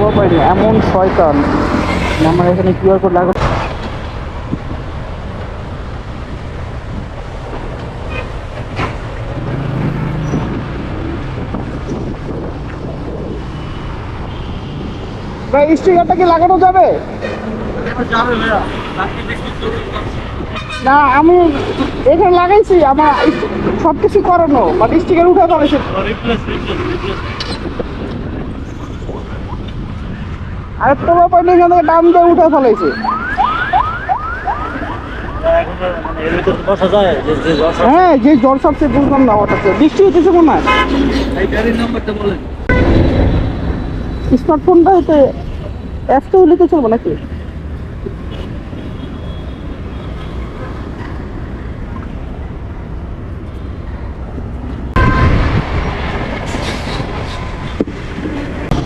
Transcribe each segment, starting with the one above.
টোয়া পাইনি এমন শয়তান। আমার এখানে কিউআর কোড লাগবে। ভাই স্টিকারটা কি লাগানো যাবে? না আমি এখানে লাগাইছি, আমার সব কিছু করানো, মানে স্টিকার উঠে ফেলেছে। আর টোয়া পাইনি এখান থেকে দাম দিয়ে উঠে ফেলেছে। হ্যাঁ, যে জ্বর সবচেয়ে বুঝলাম না হঠাৎ বৃষ্টি হতেছে মনে হয়। স্মার্টফোনটা হতে অ্যাপটা হলে তো চলবো নাকি?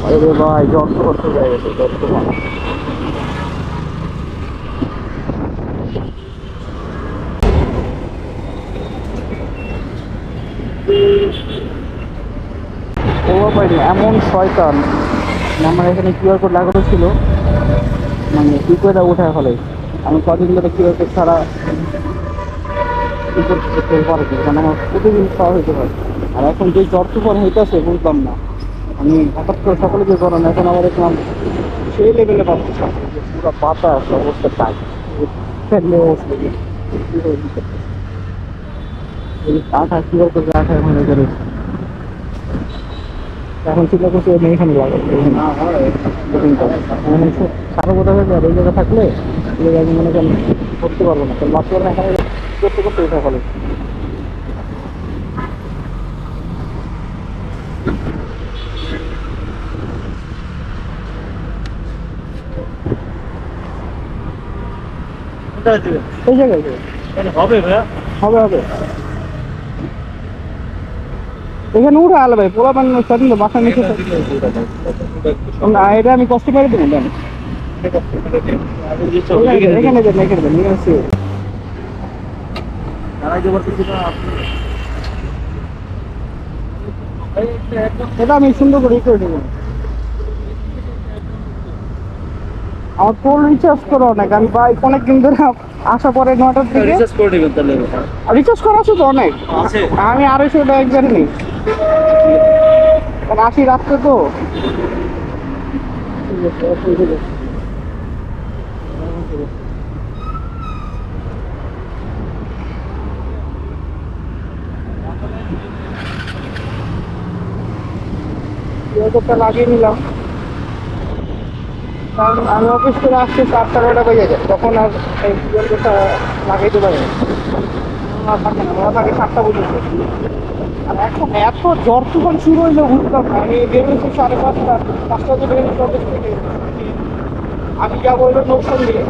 আরে ভাই জ্বর তো করতে যাই গেছে, জ্বর তো ও পাইনি এমন শয়তান। আমার এখানে কিউআর কোড লাগানো ছিল, মানে কি করে উঠায় ফেলে। আমি কদিন ধরে কিউআর কোড ছাড়া কি করতে পারবো, কারণ আমার প্রতিদিন খাওয়া হইতে পারে। আর এখন যে জ্বর তুফান হইতেছে বুঝলাম না, আমি হঠাৎ করে সকালে যে গরম, এখন আমার দেখলাম সেই লেভেলে পাচ্ছি পুরো বাতাস অবস্থা টাই ফেললে অবস্থা আঠা কিউআর কোড আঠা মনে করে। এখন চিন্তা করছি এখানে লাগে সারা কথা হয়ে যায়, ওই জায়গায় থাকলে আমি মনে করেন করতে পারবো না, কারণ বাচ্চারা এখানে করতে করতে উঠে ফেলে। এই জায়গায় হবে ভাইয়া, হবে হবে এখানে উঠে আলো ভাই পোলা পানি স্বাধীন বাসার নিচে। না এটা আমি কষ্ট করে দেবো এখানে দেন, এখানে দেন, নিয়ে আসছি। এটা আমি সুন্দর করে ই করে দেবো। আমার ফোন রিচার্জ করা অনেক, আমি বাইক অনেকদিন ধরে আসা পরে 9টার দিকে রিচার্জ করে দেবেন। তাহলে রিচার্জ করা আছে তো অনেক, আমি 250 টাকা একবার নিই, কারণ 80 রাস্তা তো। লাগিয়ে নিলাম, কারণ আমি অফিস করে আসছি 8টা-9টা বেজে যায়, তখন আর এই কিউআরটা লাগাইতে পারি থাকে না, ওরা থাকে 7টা পর্যন্ত। আর এখন এত জ্বর তুফান শুরু হইলে বুঝতাম না, আমি বেরোচ্ছি 5:30, 5টাতে বেরোচ্ছি অফিস থেকে, আমি যাবো হইলো নৌসন দিয়ে,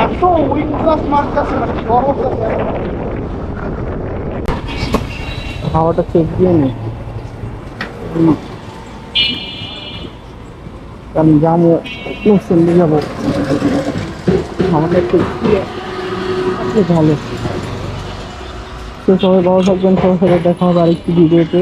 এত উইন্ড ক্লাস মারতেছে, মানে জ্বর হচ্ছে। হাওয়াটা চেক দিয়ে নি, কারণ যাবো নৌসন দিয়ে যাবো, আমাদের একটু ভালো। তো সবাই ভালো থাকবেন, সবার সাথে দেখা হবে আরেকটি ভিডিওতে।